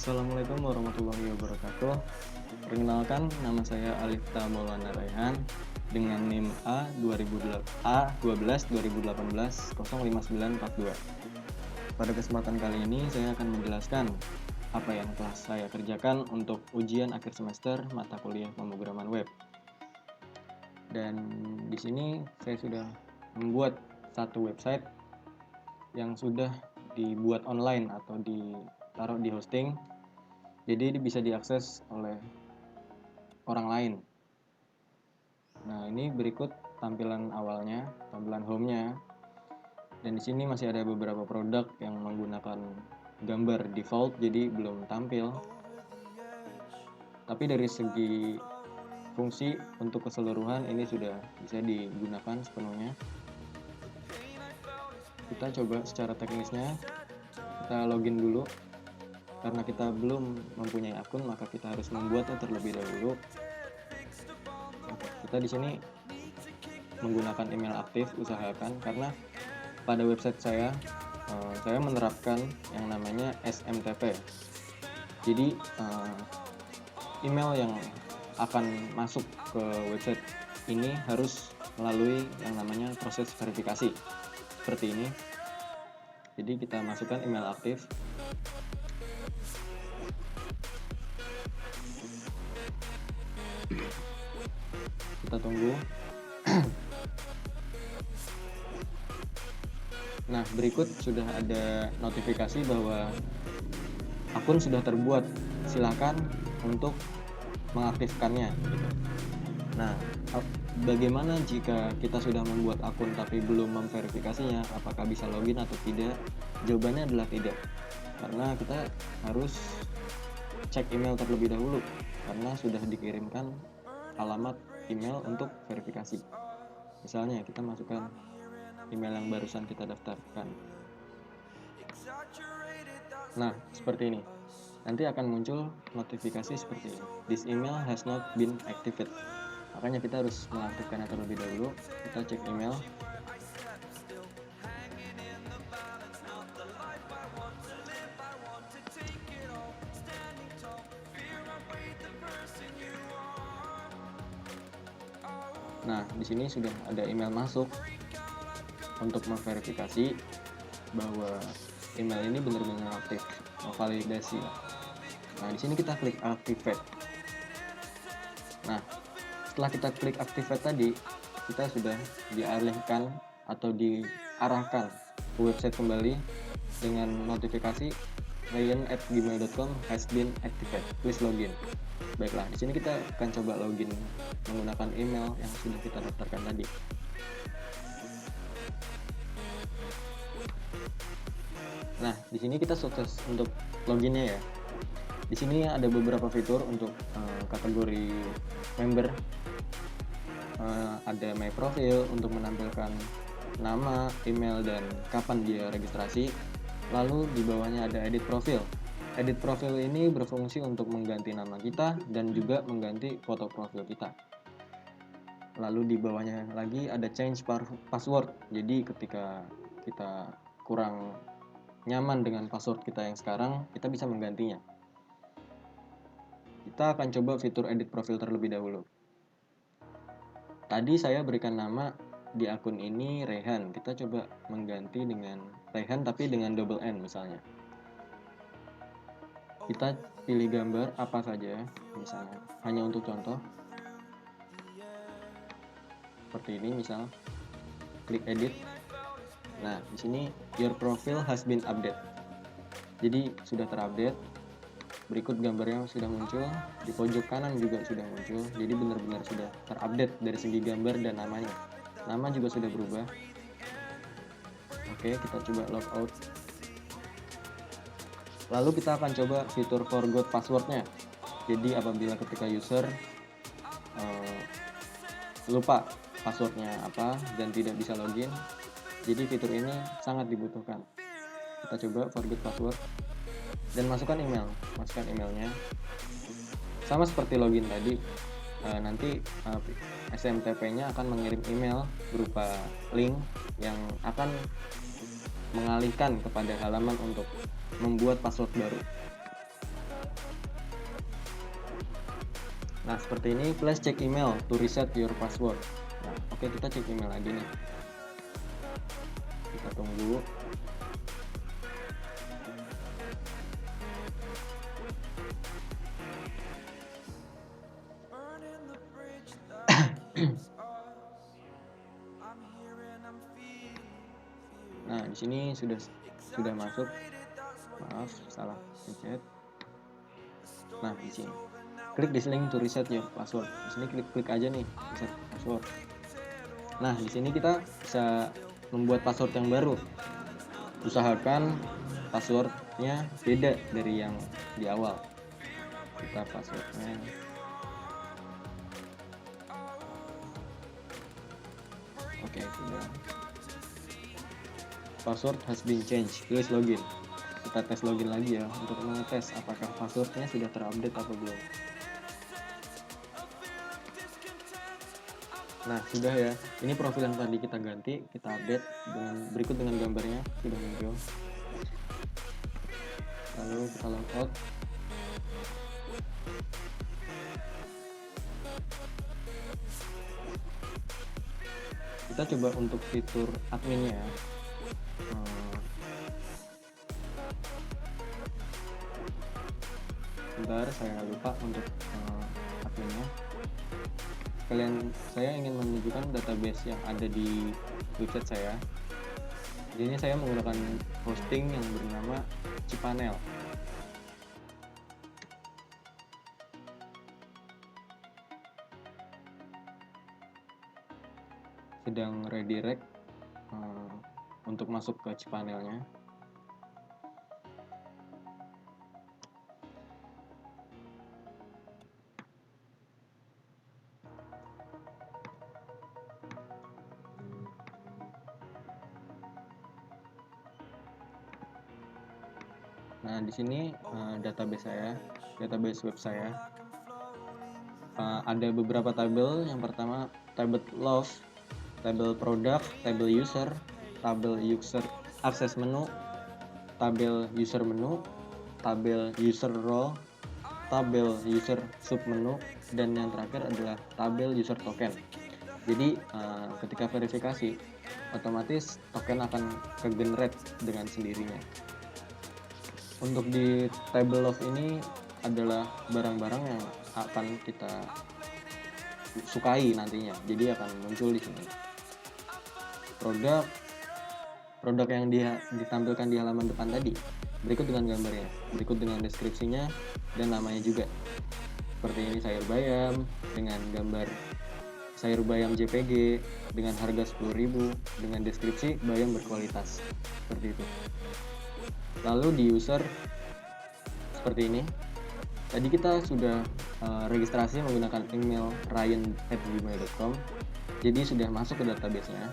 Assalamualaikum warahmatullahi wabarakatuh. Perkenalkan, nama saya Alifta Maulana Raihan dengan NIM A12 2018 Pada kesempatan kali ini saya akan menjelaskan apa yang telah saya kerjakan untuk ujian akhir semester mata kuliah pemrograman web. Dan di sini saya sudah membuat satu website yang sudah dibuat online atau ditaruh di hosting. Jadi bisa diakses oleh orang lain. Nah, ini berikut tampilan awalnya, tampilan home-nya. Dan di sini masih ada beberapa produk yang menggunakan gambar default, jadi belum tampil. Tapi dari segi fungsi untuk keseluruhan ini sudah bisa digunakan sepenuhnya. Kita coba secara teknisnya, kita login dulu. Karena kita belum mempunyai akun, maka kita harus membuatnya terlebih dahulu. Kita di sini menggunakan email aktif, usahakan, karena pada website saya menerapkan yang namanya SMTP. Jadi email yang akan masuk ke website ini harus melalui yang namanya proses verifikasi seperti ini. Jadi kita masukkan email aktif. Kita tunggu. Nah, berikut sudah ada notifikasi bahwa akun sudah terbuat. Silakan untuk mengaktifkannya. Nah, bagaimana jika kita sudah membuat akun tapi belum memverifikasinya? Apakah bisa login atau tidak? Jawabannya adalah tidak. Karena kita harus cek email terlebih dahulu karena sudah dikirimkan alamat email untuk verifikasi. Misalnya kita masukkan email yang barusan kita daftarkan. Nah, seperti ini. Nanti akan muncul notifikasi seperti ini. This email has not been activated. Makanya kita harus mengaktifkannya terlebih dahulu. Kita cek email. Nah, di sini sudah ada email masuk untuk memverifikasi bahwa email ini benar-benar aktif, validasi. Nah, di sini kita klik activate. Nah, setelah kita klik activate tadi, kita sudah dialihkan atau diarahkan ke website kembali dengan notifikasi ryan@gmail.com has been activated. Please login. Baiklah, di sini kita akan coba login menggunakan email yang sudah kita daftarkan tadi. Nah, di sini kita sukses untuk loginnya ya. Di sini ada beberapa fitur untuk kategori member. Ada my profile untuk menampilkan nama, email, dan kapan dia registrasi. Lalu di bawahnya ada edit profile. Edit profile ini berfungsi untuk mengganti nama kita dan juga mengganti foto profil kita. Lalu di bawahnya lagi ada change password. Jadi ketika kita kurang nyaman dengan password kita yang sekarang, kita bisa menggantinya. Kita akan coba fitur edit profil terlebih dahulu. Tadi saya berikan nama di akun ini Rehan. Kita coba mengganti dengan Rehan tapi dengan double N misalnya. Kita pilih gambar apa saja, misalnya hanya untuk contoh. Seperti ini misal. Klik edit. Nah, di sini your profile has been updated. Jadi sudah terupdate. Berikut gambarnya sudah muncul, di pojok kanan juga sudah muncul. Jadi benar-benar sudah terupdate dari segi gambar dan namanya. Nama juga sudah berubah. Oke, kita coba logout. Lalu kita akan coba fitur forgot passwordnya. Jadi apabila ketika user lupa passwordnya apa dan tidak bisa login, jadi fitur ini sangat dibutuhkan. Kita coba forget password dan masukkan emailnya. Sama seperti login tadi, nanti SMTP-nya akan mengirim email berupa link yang akan mengalihkan kepada halaman untuk membuat password baru. Nah, seperti ini, please check email to reset your password. Nah, oke, kita cek email lagi nih. Kita tunggu. Nah, di sini sudah masuk. Maaf, salah pencet. Nah, di sini klik this link to reset your password. Di sini klik aja nih reset password. Nah, di sini kita bisa membuat password yang baru. Usahakan passwordnya beda dari yang di awal. Kita passwordnya oke, sudah. Password has been changed. Please login. Kita tes login lagi ya untuk mengetes apakah passwordnya sudah terupdate atau belum. Nah, sudah ya. Ini profil yang tadi kita ganti, kita update berikut dengan gambarnya sudah muncul. Lalu kita logout. Kita coba untuk fitur adminnya ya. Bentar, saya lupa untuk adminnya. Saya ingin menunjukkan database yang ada di website saya. Jadi saya menggunakan hosting yang bernama cPanel. Sedang redirect untuk masuk ke cPanelnya. Nah, di sini database web saya. Ada beberapa tabel. Yang pertama, tabel love, tabel product, tabel user access menu, tabel user menu, tabel user role, tabel user submenu, dan yang terakhir adalah tabel user token. Jadi ketika verifikasi, otomatis token akan ke-generate dengan sendirinya. Untuk di table love ini adalah barang-barang yang akan kita sukai nantinya, jadi akan muncul di sini. Produk yang ditampilkan di halaman depan tadi, berikut dengan gambarnya, berikut dengan deskripsinya dan namanya juga. Seperti ini sayur bayam dengan gambar sayur bayam JPG dengan harga 10.000 dengan deskripsi bayam berkualitas. Seperti itu. Lalu di user seperti ini. Tadi kita sudah registrasi menggunakan email ryan@gmail.com. Jadi sudah masuk ke database-nya.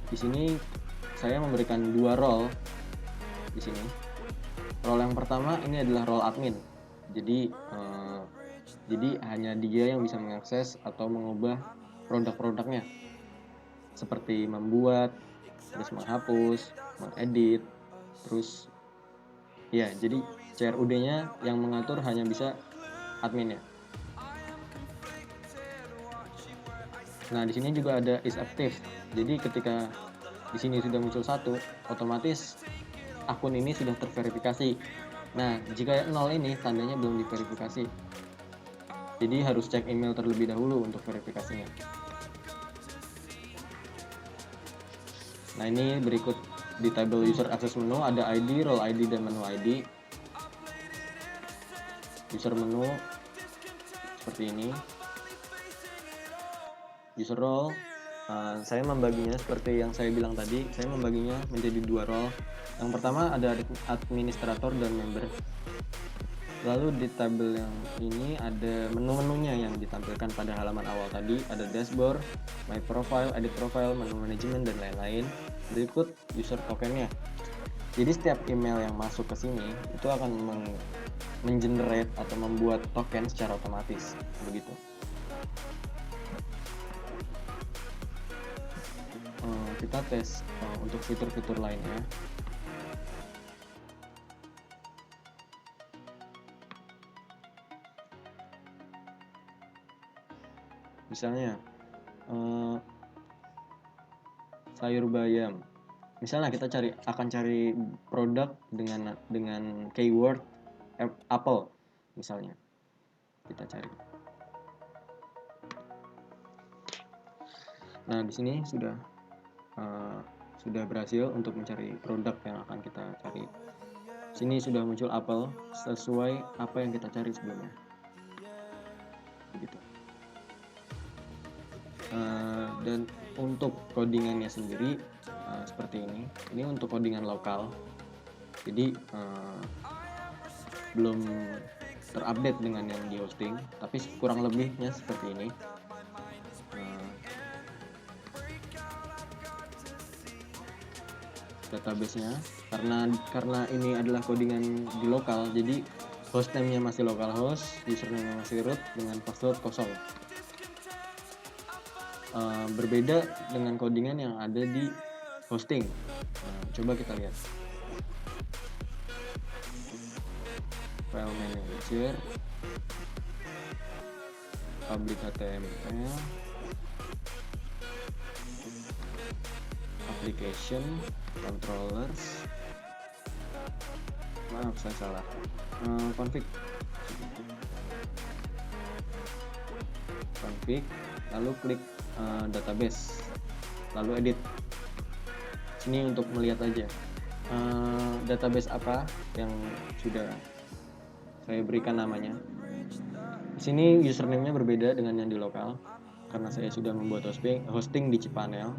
Di sini saya memberikan 2 role di sini. Role yang pertama ini adalah role admin. Jadi hanya dia yang bisa mengakses atau mengubah produk-produknya, seperti membuat, terus menghapus, mengedit, terus ya, jadi CRUD-nya yang mengatur hanya bisa adminnya. Nah, di sini juga ada is active. Jadi ketika di sini sudah muncul 1, otomatis akun ini sudah terverifikasi. Nah, jika 0 ini tandanya belum diverifikasi. Jadi harus cek email terlebih dahulu untuk verifikasinya. Nah, ini berikut di tabel user access menu ada ID, role ID, dan menu ID. User menu seperti ini. User role, saya membaginya seperti yang saya bilang tadi, saya membaginya menjadi 2 role. Yang pertama ada administrator dan member. Lalu di tabel yang ini ada menu-menunya yang ditampilkan pada halaman awal tadi. Ada dashboard, my profile, edit profile, menu manajemen, dan lain-lain. Berikut user tokennya. Jadi setiap email yang masuk ke sini itu akan mengenerate atau membuat token secara otomatis. Begitu. Kita tes untuk fitur-fitur lainnya. Misalnya sayur bayam. Misalnya kita akan cari produk dengan keyword apple misalnya. Kita cari. Nah, di sini sudah berhasil untuk mencari produk yang akan kita cari. Sini sudah muncul apel sesuai apa yang kita cari sebelumnya. Begitu. Dan untuk codingannya sendiri seperti ini. Ini untuk codingan lokal. Jadi belum terupdate dengan yang di hosting, tapi kurang lebihnya seperti ini. Database-nya karena ini adalah codingan di lokal, jadi hostname-nya masih localhost, username-nya masih root dengan password kosong. Berbeda dengan codingan yang ada di hosting. Coba kita lihat. File manager, public HTML, application, controllers, maaf saya salah, config, lalu klik database, lalu edit. Sini untuk melihat aja database apa yang sudah saya berikan namanya. Di sini username-nya berbeda dengan yang di lokal karena saya sudah membuat hosting di cPanel.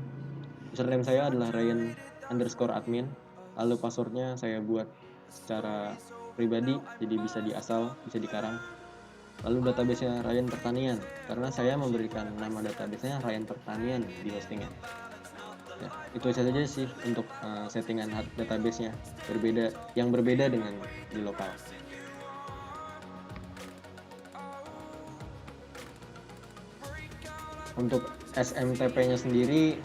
Username saya adalah Ryan_admin, lalu passwordnya saya buat secara pribadi, jadi bisa diasal, bisa dikarang. Lalu database-nya Ryan Pertanian, karena saya memberikan nama database-nya Ryan Pertanian di hostingnya. Ya, itu saja sih untuk settingan database-nya, yang berbeda dengan di lokal. Untuk SMTP-nya sendiri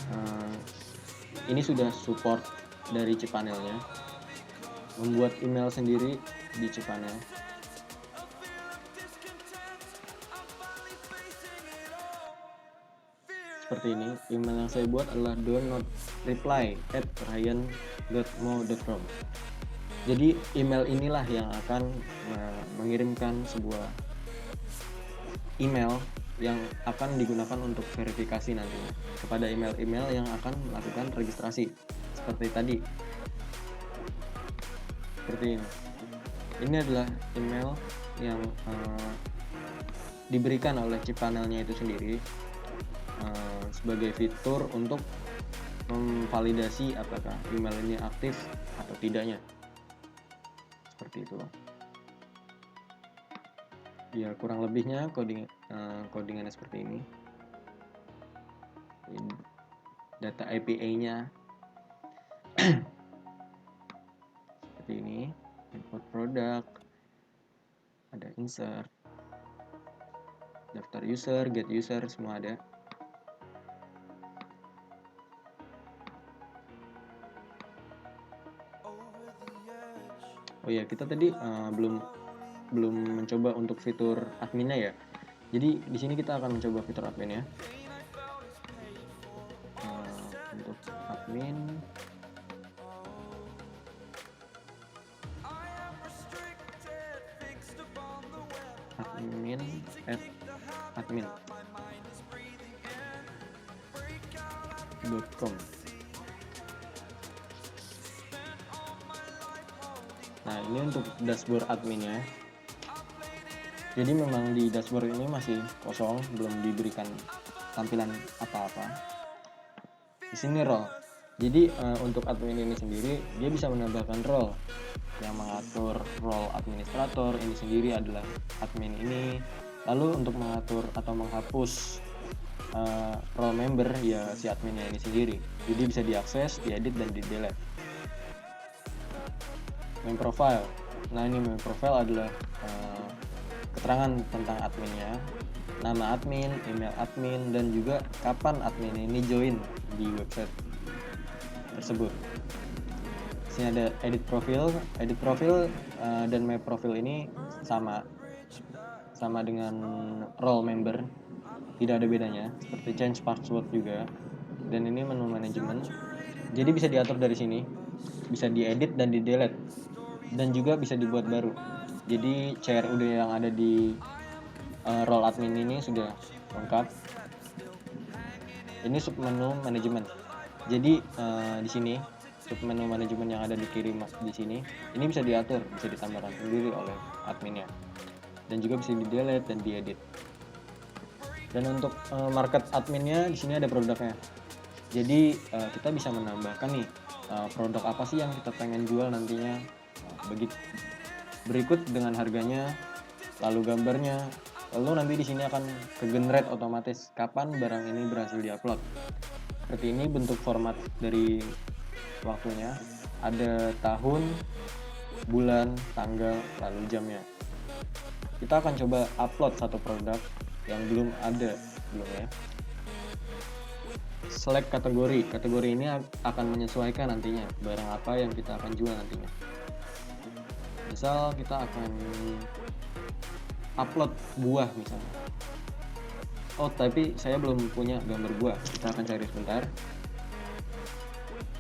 ini sudah support dari cPanel-nya. Membuat email sendiri di cPanel. Seperti ini, email yang saya buat adalah don'treply@ryan.mo.com. Jadi email inilah yang akan mengirimkan sebuah email yang akan digunakan untuk verifikasi nantinya kepada email-email yang akan melakukan registrasi seperti tadi. Seperti ini. Ini adalah email yang diberikan oleh cPanel-nya itu sendiri sebagai fitur untuk memvalidasi apakah email ini aktif atau tidaknya. Seperti itu. Ya, kurang lebihnya codingannya seperti ini. Data API-nya seperti ini. Import produk, ada insert, daftar user, get user, semua ada. Oh ya, kita tadi belum mencoba untuk fitur adminnya ya. Jadi di sini kita akan mencoba fitur adminnya. Untuk admin, admin@admin.com. Nah, ini untuk dashboard adminnya. Jadi memang di dashboard ini masih kosong, belum diberikan tampilan apa-apa. Di sini role. Jadi untuk admin ini sendiri dia bisa menambahkan role yang mengatur role administrator ini sendiri adalah admin ini. Lalu untuk mengatur atau menghapus role member ya si adminnya ini sendiri. Jadi bisa diakses, diedit dan di-delete. Main profile. Nah, ini main profile adalah keterangan tentang adminnya, nama admin, email admin, dan juga kapan admin ini join di website tersebut. Sini ada edit profile dan my profile ini sama dengan role member. tidak ada bedanya, seperti change password juga. Dan ini menu manajemen, jadi bisa diatur dari sini, bisa diedit dan di delete, dan juga bisa dibuat baru. Jadi CRUD yang ada di role admin ini sudah lengkap. Ini submenu manajemen. Jadi di sini submenu manajemen yang ada di kiri di sini, ini bisa diatur, bisa ditambahkan sendiri oleh adminnya, dan juga bisa di delete dan diedit. Dan untuk market adminnya di sini ada produknya. Jadi kita bisa menambahkan nih produk apa sih yang kita pengen jual nantinya. Begitu berikut dengan harganya, lalu gambarnya, lalu nanti di sini akan ke-generate otomatis kapan barang ini berhasil diupload. Seperti ini bentuk format dari waktunya, ada tahun, bulan, tanggal, lalu jamnya. Kita akan coba upload satu produk yang belum ada sebelumnya. Select kategori. Kategori ini akan menyesuaikan nantinya barang apa yang kita akan jual nantinya. Misal kita akan upload buah misalnya. Oh, tapi saya belum punya gambar buah. Kita akan cari sebentar.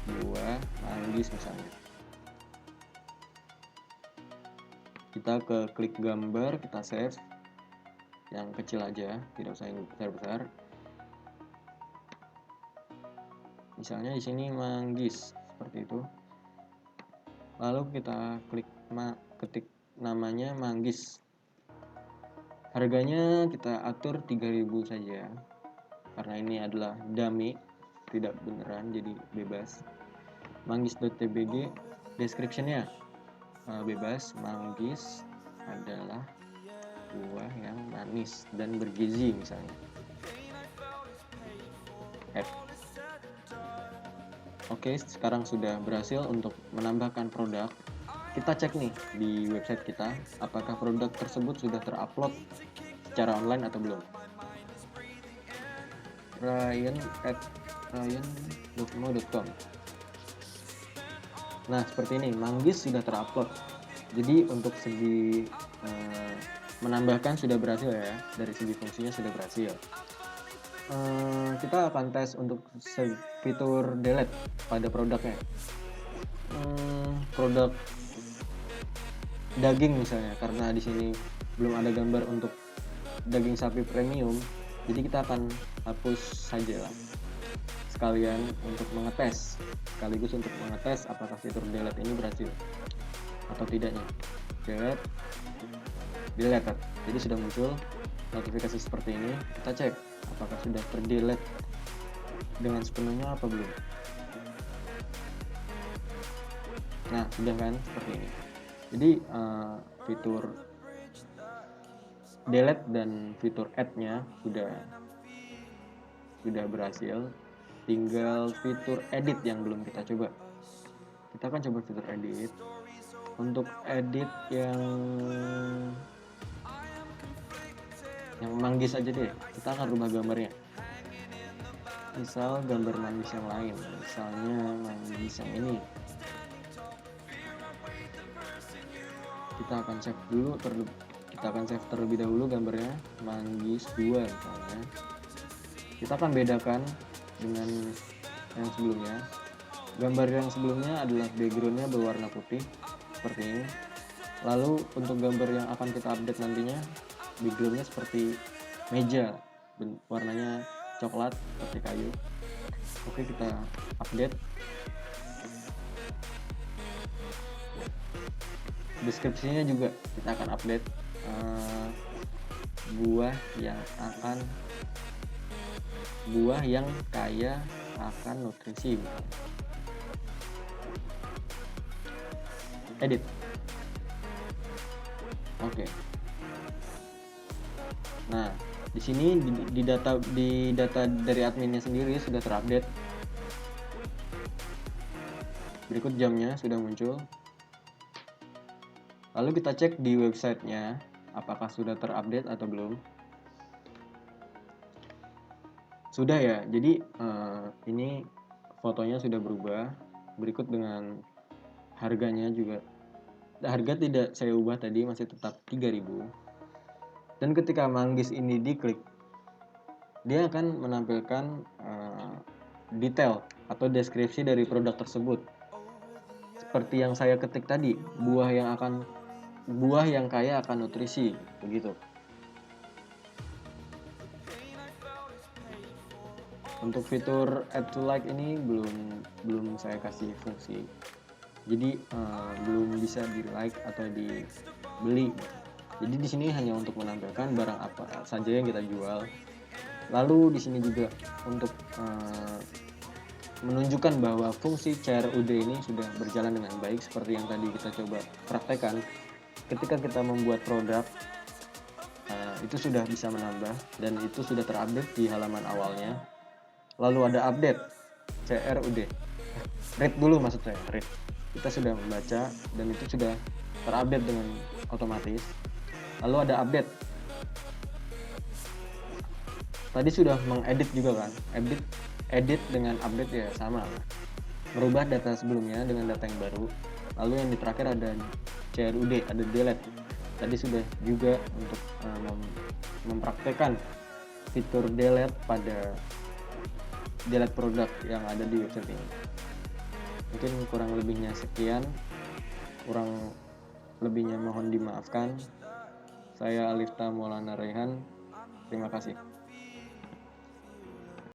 Buah manggis misalnya. Kita ke klik gambar, kita save. Yang kecil aja, tidak usah yang besar-besar. Misalnya di sini manggis seperti itu. Lalu kita klik ketik namanya manggis. Harganya kita atur 3.000 saja. Karena ini adalah dummy, tidak beneran, jadi bebas. Manggis.tbg, description-nya bebas. Manggis adalah buah yang manis dan bergizi misalnya. Oke, sekarang sudah berhasil untuk menambahkan produk. Kita cek nih di website kita, apakah produk tersebut sudah terupload secara online atau belum. ryan@ryan.mo.com. Nah, seperti ini, manggis sudah terupload. Jadi untuk segi menambahkan sudah berhasil ya, dari segi fungsinya sudah berhasil. Kita akan tes untuk fitur delete pada produknya. Produk daging misalnya, karena di sini belum ada gambar untuk daging sapi premium, jadi kita akan hapus saja lah, sekaligus untuk mengetes apakah fitur delete ini berhasil atau tidaknya. Delete, jadi sudah muncul notifikasi seperti ini. Kita cek apakah sudah terdelete dengan sepenuhnya apa belum. Nah, sudah kan, seperti ini. Jadi fitur delete dan fitur add-nya sudah berhasil. Tinggal fitur edit yang belum kita coba. Kita akan coba fitur edit. Untuk edit yang manggis aja deh, kita akan rubah gambarnya. Misal gambar manggis yang lain, misalnya manggis yang ini. Kita akan save terlebih dahulu gambarnya, manggis 2 misalnya. Kita akan bedakan dengan yang sebelumnya. Gambar yang sebelumnya adalah backgroundnya berwarna putih seperti ini. Lalu untuk gambar yang akan kita update nantinya, backgroundnya seperti meja, warnanya coklat seperti kayu. Oke, kita update. Deskripsinya juga kita akan update. Buah yang kaya akan nutrisi. Edit. Oke. Nah, di sini di data dari adminnya sendiri sudah terupdate. Berikut jamnya sudah muncul. Lalu kita cek di websitenya apakah sudah terupdate atau belum. Sudah ya, jadi ini fotonya sudah berubah. Berikut dengan harganya juga. Harga tidak saya ubah tadi, masih tetap 3.000. Dan ketika manggis ini diklik, dia akan menampilkan detail atau deskripsi dari produk tersebut. Seperti yang saya ketik tadi, buah yang kaya akan nutrisi, begitu. Untuk fitur add to like ini belum saya kasih fungsi. Jadi belum bisa di like atau dibeli. Jadi di sini hanya untuk menampilkan barang apa saja yang kita jual. Lalu di sini juga untuk menunjukkan bahwa fungsi CRUD ini sudah berjalan dengan baik seperti yang tadi kita coba praktekkan. Ketika kita membuat produk, itu sudah bisa menambah dan itu sudah terupdate di halaman awalnya. Lalu ada update CRUD, read dulu maksud saya, read. Kita sudah membaca dan itu sudah terupdate dengan otomatis. Lalu ada update. Tadi sudah mengedit juga kan, edit dengan update ya sama, merubah data sebelumnya dengan data yang baru. Lalu yang di terakhir ada CRUD, ada delete. Tadi sudah juga untuk mempraktekkan fitur delete pada delete produk yang ada di website ini. Mungkin kurang lebihnya sekian, kurang lebihnya mohon dimaafkan. Saya Alifta Maulana Rehan, terima kasih.